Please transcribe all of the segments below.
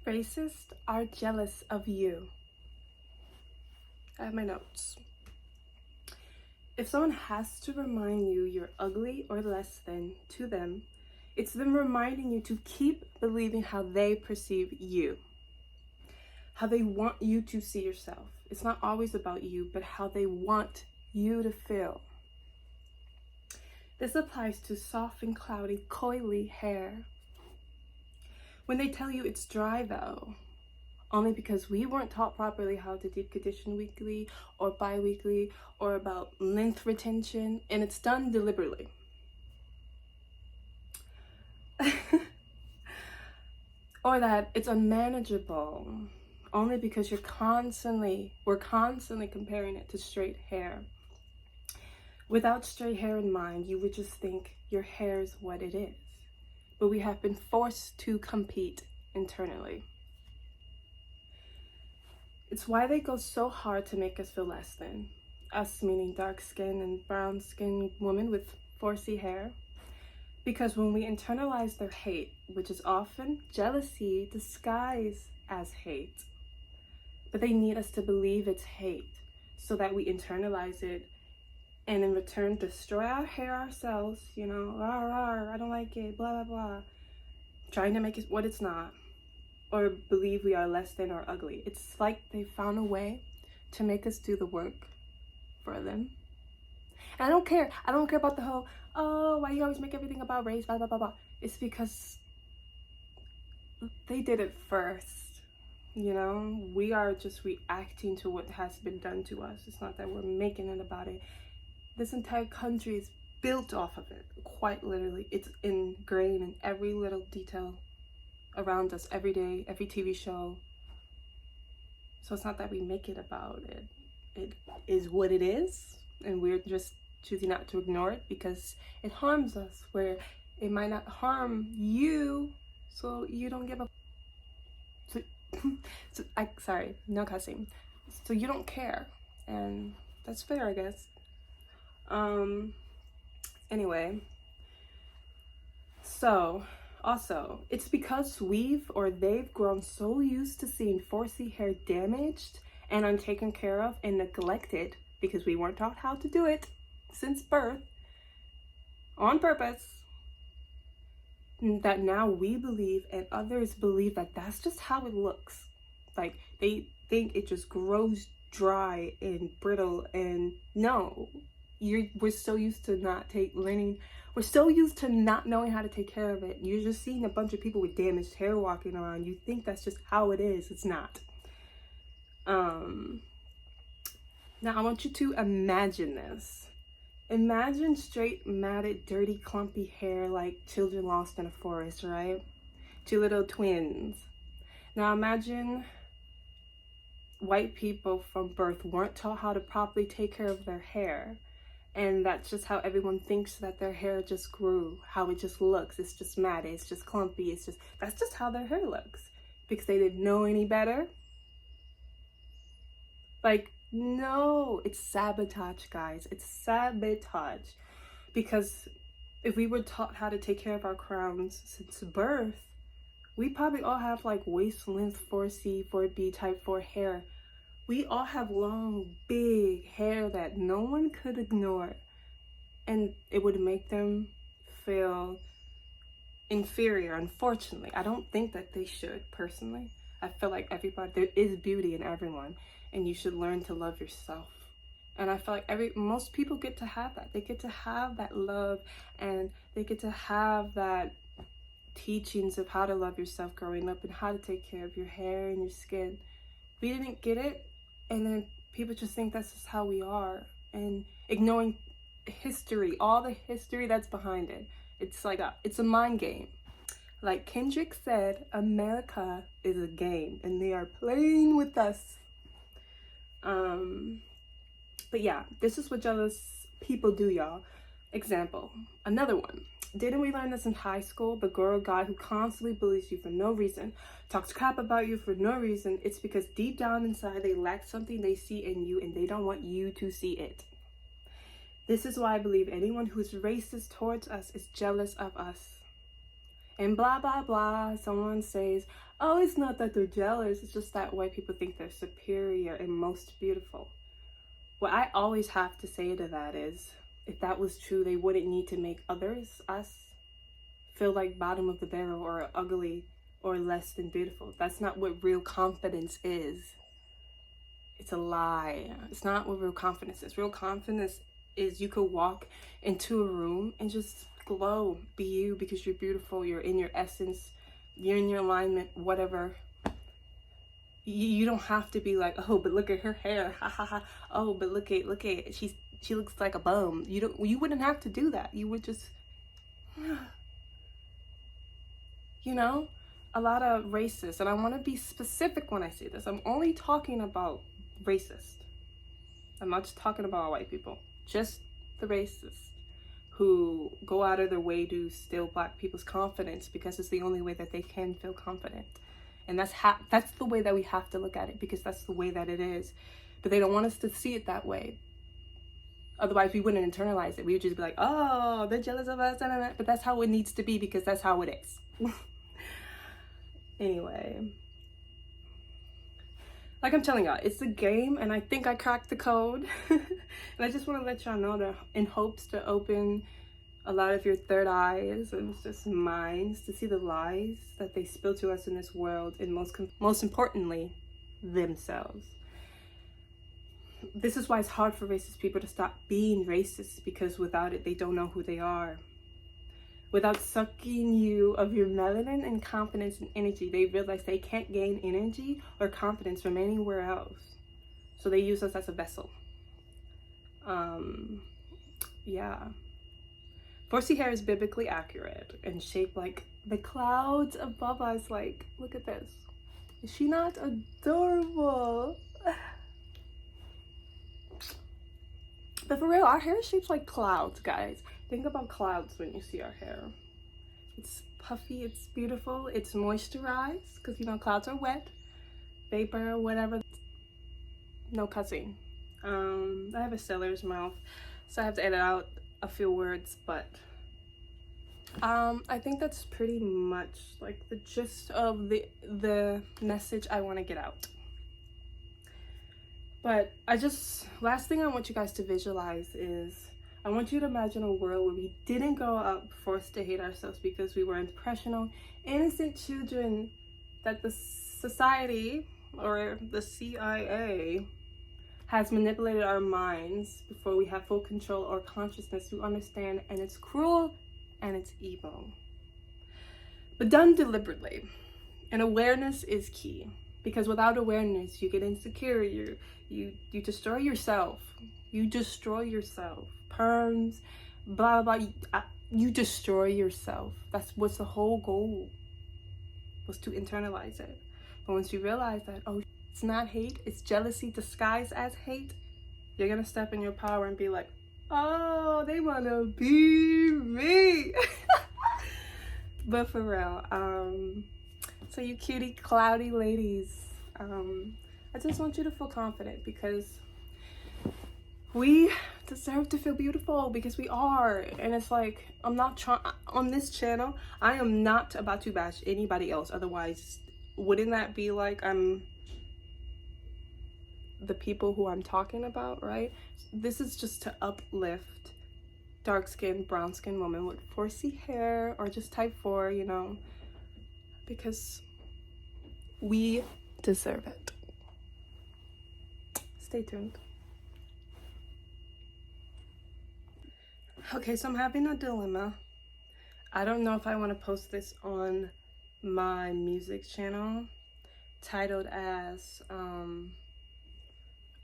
Racists are jealous of you. I have my notes. If someone has to remind you you're ugly or less than to them, it's them reminding you to keep believing how they perceive you, how they want you to see yourself. It's not always about you, but how they want you to feel. This applies to soft and cloudy, coily hair. When they tell you it's dry though, only because we weren't taught properly how to deep condition weekly or bi-weekly or about length retention, and it's done deliberately. Or that it's unmanageable, only because we're constantly comparing it to straight hair. Without straight hair in mind, you would just think your hair is what it is. But we have been forced to compete internally. It's why they go so hard to make us feel less than. Us meaning dark skin and brown skinned women with 4C hair. Because when we internalize their hate, which is often jealousy disguised as hate, but they need us to believe it's hate so that we internalize it and in return destroy our hair ourselves, rah, rah, I don't like it, blah, blah, blah, trying to make it what it's not, or believe we are less than or ugly. It's like they found a way to make us do the work for them. And I don't care about the whole, oh, why do you always make everything about race, blah, blah, blah, blah. It's because they did it first, We are just reacting to what has been done to us. It's not that we're making it about it. This entire country is built off of it, quite literally. It's ingrained in every little detail around us, every day, every TV show. So it's not that we make it about it. It is what it is, and we're just choosing not to ignore it because it harms us, where it might not harm you, so you don't give a... sorry, no cussing. So you don't care, and that's fair, I guess. Anyway, so also it's because they've grown so used to seeing 4C hair damaged and untaken care of and neglected because we weren't taught how to do it since birth on purpose, that now we believe and others believe that that's just how it looks. Like they think it just grows dry and brittle, and no. We're so used to we're so used to not knowing how to take care of it. You're just seeing a bunch of people with damaged hair walking around. You think that's just how it is. It's not. Now I want you to imagine this. Imagine straight, matted, dirty, clumpy hair like children lost in a forest, right? Two little twins. Now imagine white people from birth weren't taught how to properly take care of their hair. And that's just how everyone thinks that their hair just grew, how it just looks. It's just matted, it's just clumpy, that's just how their hair looks. Because they didn't know any better. Like, no, it's sabotage, guys. It's sabotage. Because if we were taught how to take care of our crowns since birth, we probably all have like waist length 4C, 4B, type 4 hair. We all have long, big hair that no one could ignore. And it would make them feel inferior, unfortunately. I don't think that they should, personally. I feel like there is beauty in everyone. And you should learn to love yourself. And I feel like most people get to have that. They get to have that love, and they get to have that teachings of how to love yourself growing up and how to take care of your hair and your skin. We didn't get it. And then people just think that's just how we are, and ignoring history, all the history that's behind it. It's like it's a mind game. Like Kendrick said, America is a game and they are playing with us. But yeah, this is what jealous people do, y'all. Example, another one. Didn't we learn this in high school? The girl or guy who constantly bullies you for no reason, talks crap about you for no reason. It's because deep down inside they lack something they see in you and they don't want you to see it. This is why I believe anyone who is racist towards us is jealous of us. And blah, blah, blah. Someone says, oh, it's not that they're jealous. It's just that white people think they're superior and most beautiful. What I always have to say to that is, if that was true, they wouldn't need to make others, us, feel like bottom of the barrel or ugly or less than beautiful. That's not what real confidence is. It's a lie. It's not what real confidence is. Real confidence is you could walk into a room and just glow, be you, because you're beautiful, you're in your essence, you're in your alignment, whatever. You don't have to be like, oh, but look at her hair, ha ha ha. Oh, but look at she looks like a bum. You wouldn't have to do that. You would just, you know, a lot of racists, and I want to be specific when I say this. I'm only talking about racist. I'm not just talking about white people, just the racists who go out of their way to steal black people's confidence because it's the only way that they can feel confident. And that's the way that we have to look at it, because that's the way that it is. But they don't want us to see it that way. Otherwise, we wouldn't internalize it. We would just be like, oh, they're jealous of us. But that's how it needs to be, because that's how it is. Anyway. Like I'm telling y'all, it's a game, and I think I cracked the code. And I just want to let y'all know that in hopes to open a lot of your third eyes and just minds to see the lies that they spill to us in this world, and most importantly, themselves. This is why it's hard for racist people to stop being racist, because without it, they don't know who they are. Without sucking you of your melanin and confidence and energy, they realize they can't gain energy or confidence from anywhere else. So they use us as a vessel. Yeah. 4C hair is biblically accurate and shaped like the clouds above us. Like, look at this. Is she not adorable? But for real, our hair is shaped like clouds, guys. Think about clouds when you see our hair. It's puffy, it's beautiful, it's moisturized, because you know clouds are wet, vapor, whatever. No cussing. I have a sailor's mouth, so I have to edit out a few words, but I think that's pretty much like the gist of the message I want to get out. But last thing I want you guys to visualize is, I want you to imagine a world where we didn't grow up forced to hate ourselves because we were impressionable, innocent children that the society or the CIA has manipulated our minds before we have full control or consciousness to understand, and it's cruel and it's evil. But done deliberately. And awareness is key, because without awareness, you get insecure, you destroy yourself. You destroy yourself. Perms, blah, blah, blah. You destroy yourself. That's what's the whole goal, was to internalize it. But once you realize that, oh, it's not hate, it's jealousy disguised as hate, you're gonna step in your power and be like, oh, they wanna be me. But for real, so you cutie cloudy ladies, I just want you to feel confident, because we deserve to feel beautiful, because we are. And it's like, I'm not trying on this channel, I am not about to bash anybody else. Otherwise, wouldn't that be like I'm the people who I'm talking about, right? This is just to uplift dark-skinned, brown-skinned women with 4C hair, or just type 4, you know, because we deserve it. Stay tuned. Okay, so I'm having a dilemma. I don't know if I want to post this on my music channel, titled as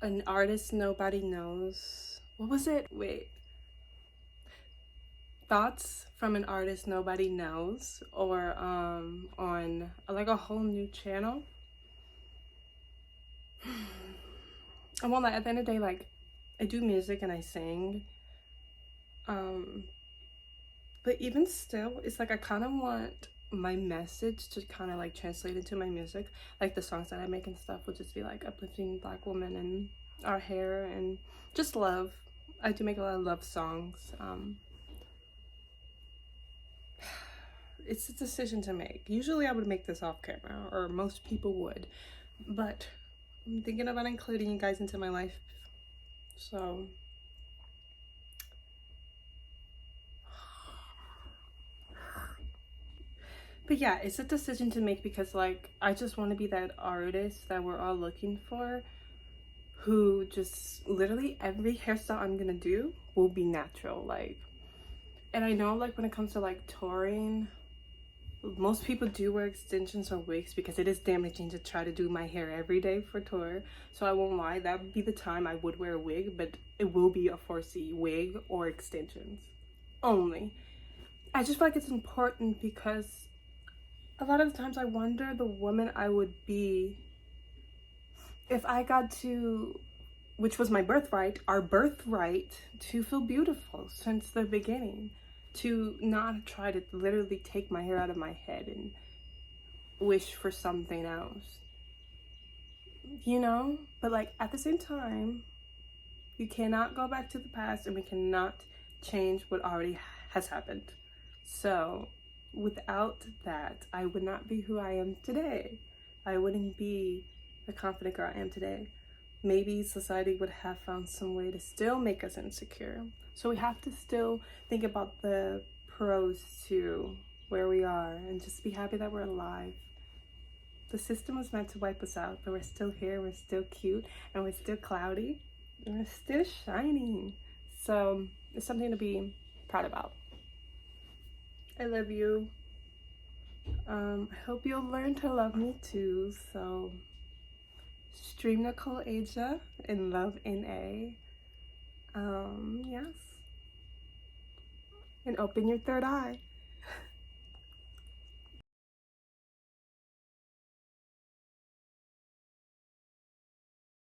an artist nobody knows. What was it? Wait. Thoughts from an artist nobody knows, or on like a whole new channel. I won't lie, at the end of the day, like, I do music and I sing. But even still, it's like I kind of want my message to kind of like translate into my music. Like the songs that I make and stuff will just be like uplifting Black women and our hair and just love. I do make a lot of love songs. it's a decision to make. Usually I would make this off camera, or most people would, but I'm thinking about including you guys into my life. So but yeah, it's a decision to make because like I just want to be that artist that we're all looking for, who just literally every hairstyle I'm gonna do will be natural. Like, and I know like when it comes to like touring, most people do wear extensions or wigs because it is damaging to try to do my hair every day for tour. So I won't lie, that would be the time I would wear a wig, but it will be a 4C wig or extensions only. I just feel like it's important because a lot of the times I wonder the woman I would be if I got to, which was my birthright, our birthright, to feel beautiful since the beginning, to not try to literally take my hair out of my head and wish for something else, you know? But like at the same time, you cannot go back to the past and we cannot change what already has happened. So without that, I would not be who I am today. I wouldn't be the confident girl I am today. Maybe society would have found some way to still make us insecure. So we have to still think about the pros to where we are and just be happy that we're alive. The system was meant to wipe us out, but we're still here, we're still cute, and we're still cloudy, and we're still shining. So it's something to be proud about. I love you. I hope you'll learn to love me too. So stream Nécole Asia and love NA. Yes. And open your third eye.